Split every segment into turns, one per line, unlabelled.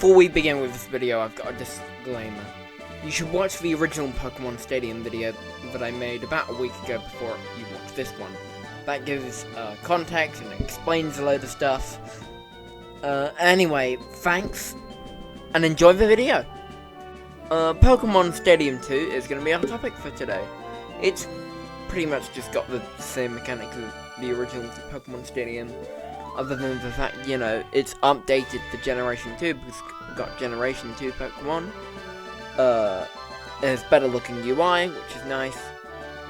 Before we begin with this video, I've got a disclaimer. You should watch the original Pokemon Stadium video that I made about a week ago before you watch this one. That gives context and explains a load of stuff. Anyway, thanks, and enjoy the video. Pokemon Stadium 2 is going to be our topic for today. It's pretty much just got the same mechanics as the original Pokemon Stadium, other than the fact, you know, it's updated to Generation 2 because we've got Generation 2 Pokemon. It has better looking UI, which is nice.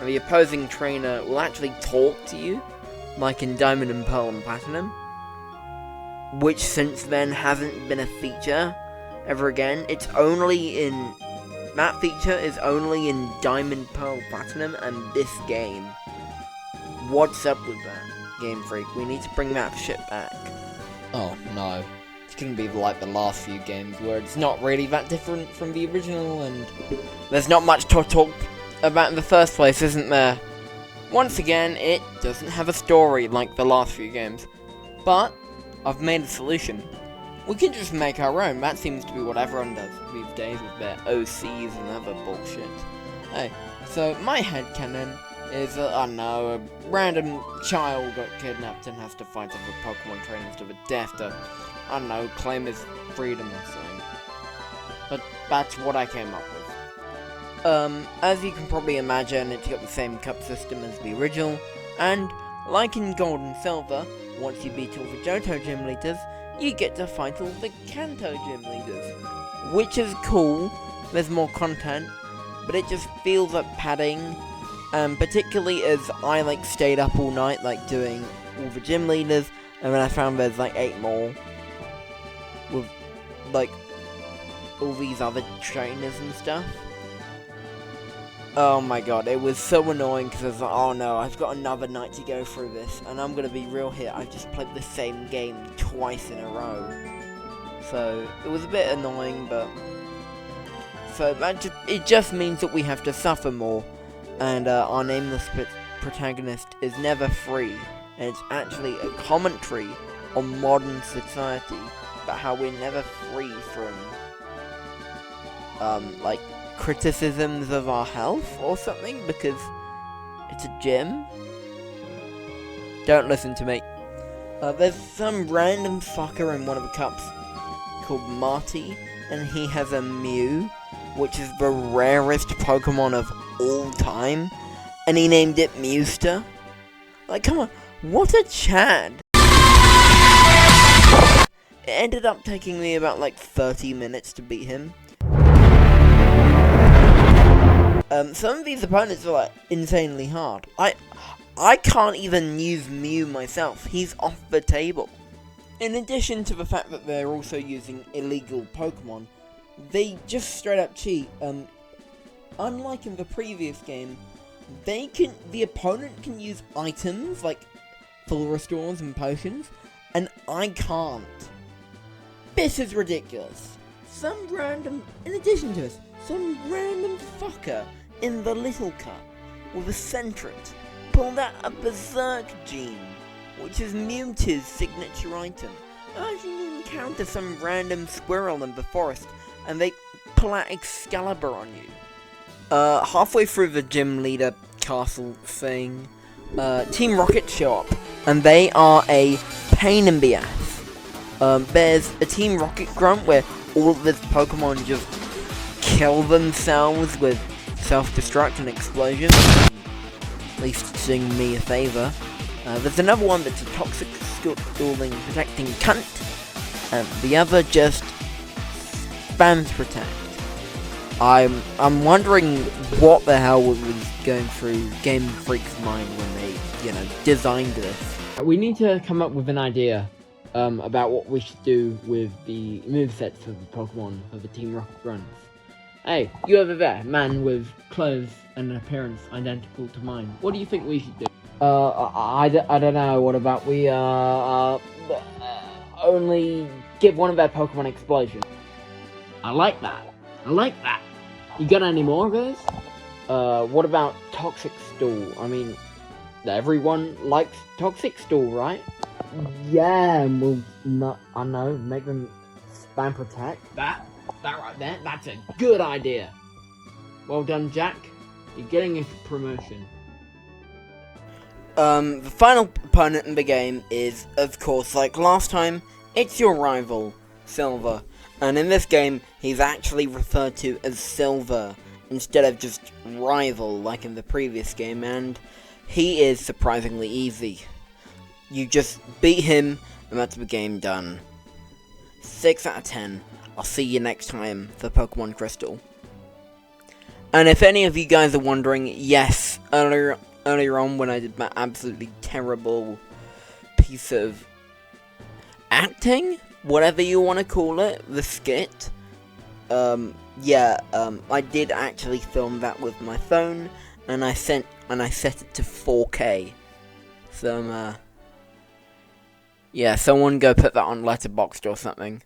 And the opposing trainer will actually talk to you, like in Diamond and Pearl and Platinum, which since then hasn't been a feature ever again. It's only in... that feature is only in Diamond, Pearl, Platinum, and this game. What's up with that, Game Freak? We need to bring that shit back.
Oh, no. It's gonna be like the last few games, where it's not really that different from the original, and
there's not much to talk about in the first place, isn't there? Once again, it doesn't have a story like the last few games. But I've made a solution. We can just make our own. That seems to be what everyone does these days with their OCs and other bullshit. Hey, so my headcanon is, I don't know, a random child got kidnapped and has to fight other Pokemon trainers to the death to, I don't know, claim his freedom or something. But that's what I came up with. As you can probably imagine, it's got the same cup system as the original, and like in Gold and Silver, once you beat all the Johto gym leaders, you get to fight all the Kanto gym leaders, which is cool. There's more content, but it just feels like padding, particularly as I stayed up all night doing all the gym leaders, and then I found there's 8 more with all these other trainers and stuff. Oh my god, it was so annoying because I was like, oh no, I've got another night to go through this, and I'm gonna be real here, I've just played the same game twice in a row. So, it was a bit annoying, but... so, it just means that we have to suffer more, and our nameless protagonist is never free, and it's actually a commentary on modern society, about how we're never free from, criticisms of our health or something, because it's a gym. Don't listen to me. There's some random fucker in one of the cups called Marty, and he has a Mew, which is the rarest Pokemon of all time, and he named it Mewster. Come on, what a Chad! It ended up taking me about 30 minutes to beat him. Some of these opponents are insanely hard. I can't even use Mew myself. He's off the table. In addition to the fact that they're also using illegal Pokemon, they just straight up cheat. Unlike in the previous game, the opponent can use items like full restores and potions, and I can't. This is ridiculous. In addition to this, some random fucker in the Little Cup with a Centret pulled out a Berserk gene, which is Mewtwo's signature item. Imagine you encounter some random squirrel in the forest and they pull out Excalibur on you. Halfway through the gym leader castle thing, Team Rocket show up, and they are a pain in the ass. There's a Team Rocket grunt where all of this Pokemon just kill themselves with self-destruct and explosion. At least doing me a favour. There's another one that's a toxic schooling protecting cunt, and the other just spams protect. I'm wondering what the hell was going through Game Freak's mind when they, designed this.
we need to come up with an idea about what we should do with the movesets of the Pokemon of the Team Rocket grunts. Hey, you over there, man with clothes and an appearance identical to mine. What do you think we should do?
I don't know. What about we, only give one of their Pokemon explosion?
I like that. You got any more of those?
What about Toxic Stool? I mean, everyone likes Toxic Stool, right?
Yeah, well, I don't know, make them Spam Protect. That right there, that's a good idea. Well done, Jack. You're getting a promotion.
The final opponent in the game is, of course, like last time, it's your rival, Silver. And in this game, he's actually referred to as Silver instead of just rival like in the previous game, and he is surprisingly easy. You just beat him, and that's the game done. 6 out of 10. I'll see you next time for Pokemon Crystal. And if any of you guys are wondering, yes, earlier on when I did my absolutely terrible piece of acting, whatever you want to call it, the skit, I did actually film that with my phone, and I set it to 4K. So, someone go put that on Letterboxd or something.